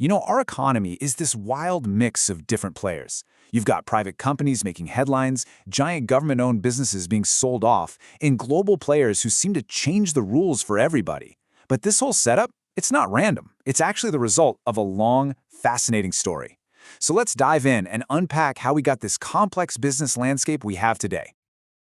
Our economy is this wild mix of different players. You've got private companies making headlines, giant government-owned businesses being sold off, and global players who seem to change the rules for everybody. But this whole setup, it's not random. It's actually the result of a long, fascinating story. So let's dive in and unpack how we got this complex business landscape we have today.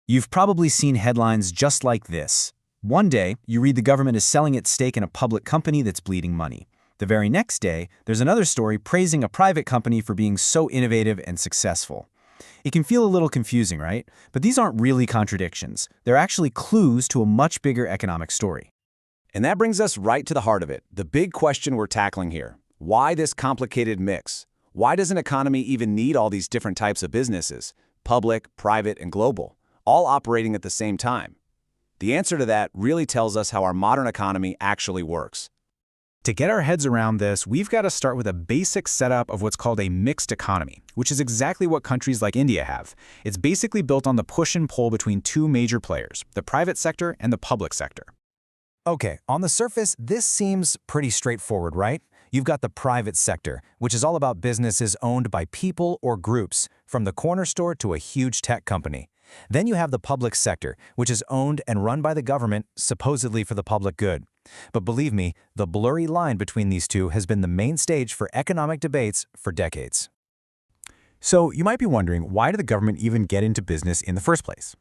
You've probably seen headlines just like this. One day, you read the government is selling its stake in a public company that's bleeding money. The very next day, there's another story praising a private company for being so innovative and successful. It can feel a little confusing, right? But these aren't really contradictions. They're actually clues to a much bigger economic story. And that brings us right to the heart of it, the big question we're tackling here. Why this complicated mix? Why does an economy even need all these different types of businesses, public, private, and global, all operating at the same time? The answer to that really tells us how our modern economy actually works. To get our heads around this, we've got to start with a basic setup of what's called a mixed economy, which is exactly what countries like India have. It's basically built on the push and pull between two major players, the private sector and the public sector. Okay, on the surface, this seems pretty straightforward, right? You've got the private sector, which is all about businesses owned by people or groups, from the corner store to a huge tech company. Then you have the public sector, which is owned and run by the government, supposedly for the public good. But believe me, the blurry line between these two has been the main stage for economic debates for decades. So you might be wondering, why did the government even get into business in the first place?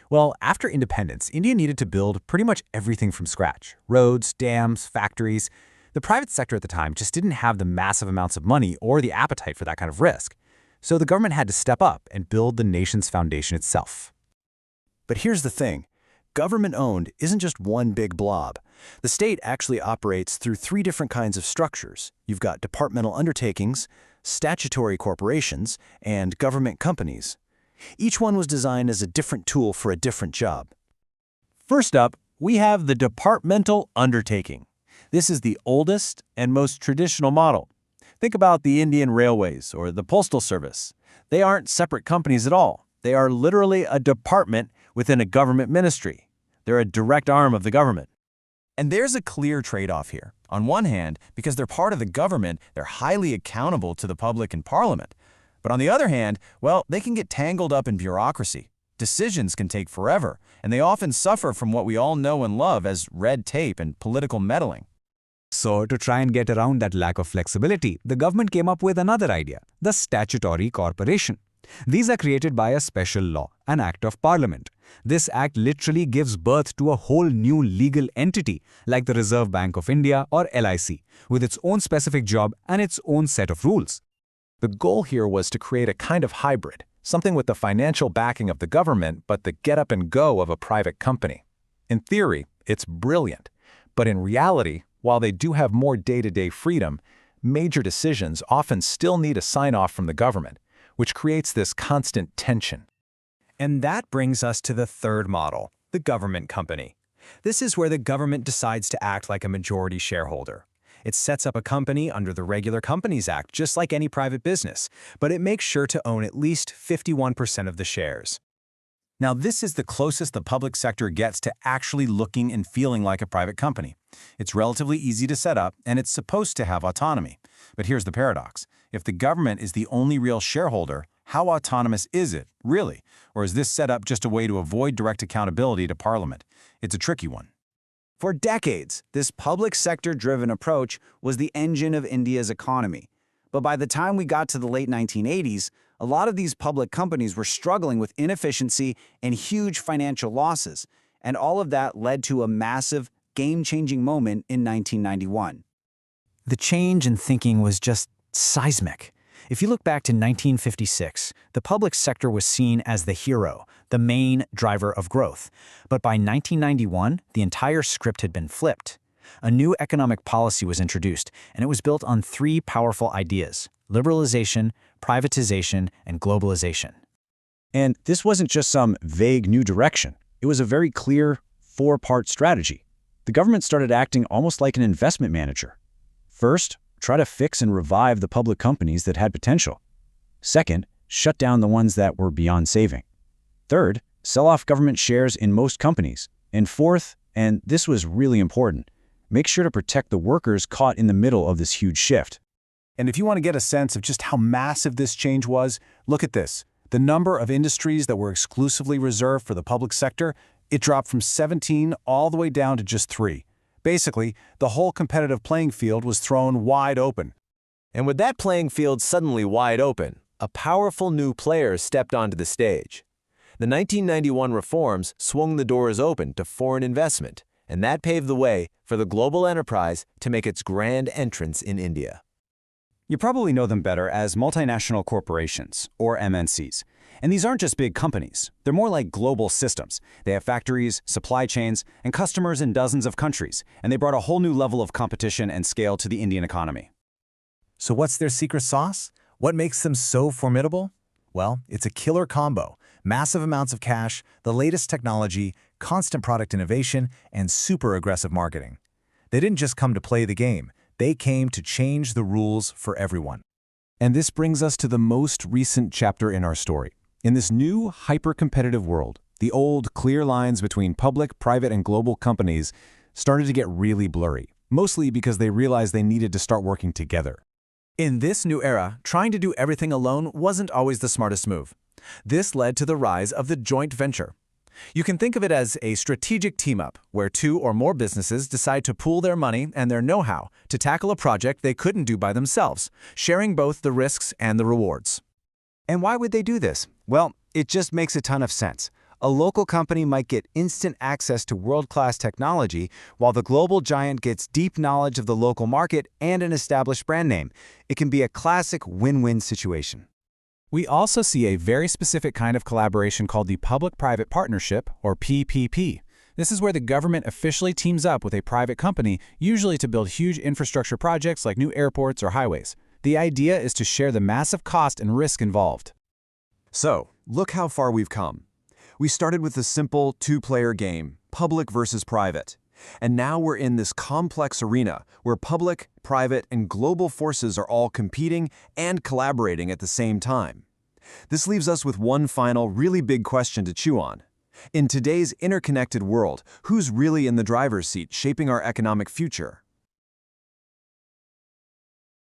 Well, after independence, India needed to build pretty much everything from scratch: roads, dams, factories. The private sector at the time just didn't have the massive amounts of money or the appetite for that kind of risk. So the government had to step up and build the nation's foundation itself. But here's the thing. Government-owned isn't just one big blob. The state actually operates through three different kinds of structures. You've got departmental undertakings, statutory corporations, and government companies. Each one was designed as a different tool for a different job. First up, we have the departmental undertaking. This is the oldest and most traditional model. Think about the Indian Railways or the Postal Service. They aren't separate companies at all. They are literally a department within a government ministry. They're a direct arm of the government. And there's a clear trade-off here. On one hand, because they're part of the government, they're highly accountable to the public and parliament. But on the other hand, well, they can get tangled up in bureaucracy. Decisions can take forever, and they often suffer from what we all know and love as red tape and political meddling. So, to try and get around that lack of flexibility, the government came up with another idea, the statutory corporation. These are created by a special law, an act of parliament. This act literally gives birth to a whole new legal entity, like the Reserve Bank of India or LIC, with its own specific job and its own set of rules. The goal here was to create a kind of hybrid, something with the financial backing of the government but the get up and go of a private company. In theory, it's brilliant, but in reality, while they do have more day-to-day freedom, major decisions often still need a sign-off from the government, which creates this constant tension. And that brings us to the third model, the government company. This is where the government decides to act like a majority shareholder. It sets up a company under the Regular Companies Act, just like any private business, but it makes sure to own at least 51% of the shares. Now, this is the closest the public sector gets to actually looking and feeling like a private company. It's relatively easy to set up, and it's supposed to have autonomy. But here's the paradox. If the government is the only real shareholder, how autonomous is it, really? Or is this setup just a way to avoid direct accountability to Parliament? It's a tricky one. For decades, this public sector-driven approach was the engine of India's economy. But by the time we got to the late 1980s, a lot of these public companies were struggling with inefficiency and huge financial losses, and all of that led to a massive, game-changing moment in 1991. The change in thinking was just seismic. If you look back to 1956, the public sector was seen as the hero, the main driver of growth. But by 1991, the entire script had been flipped. A new economic policy was introduced, and it was built on three powerful ideas: liberalization, privatization, and globalization. And this wasn't just some vague new direction. It was a very clear four-part strategy. The government started acting almost like an investment manager. First, try to fix and revive the public companies that had potential. Second, shut down the ones that were beyond saving. Third, sell off government shares in most companies. And fourth, and this was really important, make sure to protect the workers caught in the middle of this huge shift. And if you want to get a sense of just how massive this change was, look at this. The number of industries that were exclusively reserved for the public sector, it dropped from 17 all the way down to just 3. Basically, the whole competitive playing field was thrown wide open. And with that playing field suddenly wide open, a powerful new player stepped onto the stage. The 1991 reforms swung the doors open to foreign investment, and that paved the way for the global enterprise to make its grand entrance in India. You probably know them better as multinational corporations, or MNCs. And these aren't just big companies. They're more like global systems. They have factories, supply chains, and customers in dozens of countries, and they brought a whole new level of competition and scale to the Indian economy. So what's their secret sauce? What makes them so formidable? Well, it's a killer combo. Massive amounts of cash, the latest technology, constant product innovation, and super aggressive marketing. They didn't just come to play the game. They came to change the rules for everyone. And this brings us to the most recent chapter in our story. In this new, hyper-competitive world, the old, clear lines between public, private, and global companies started to get really blurry, mostly because they realized they needed to start working together. In this new era, trying to do everything alone wasn't always the smartest move. This led to the rise of the joint venture. You can think of it as a strategic team-up, where 2 or more businesses decide to pool their money and their know-how to tackle a project they couldn't do by themselves, sharing both the risks and the rewards. And why would they do this? Well, it just makes a ton of sense. A local company might get instant access to world-class technology, while the global giant gets deep knowledge of the local market and an established brand name. It can be a classic win-win situation. We also see a very specific kind of collaboration called the Public-Private Partnership, or PPP. This is where the government officially teams up with a private company, usually to build huge infrastructure projects like new airports or highways. The idea is to share the massive cost and risk involved. So, look how far we've come. We started with a simple 2-player game, public versus private. And now we're in this complex arena where public, private, and global forces are all competing and collaborating at the same time. This leaves us with one final, really big question to chew on. In today's interconnected world, who's really in the driver's seat shaping our economic future?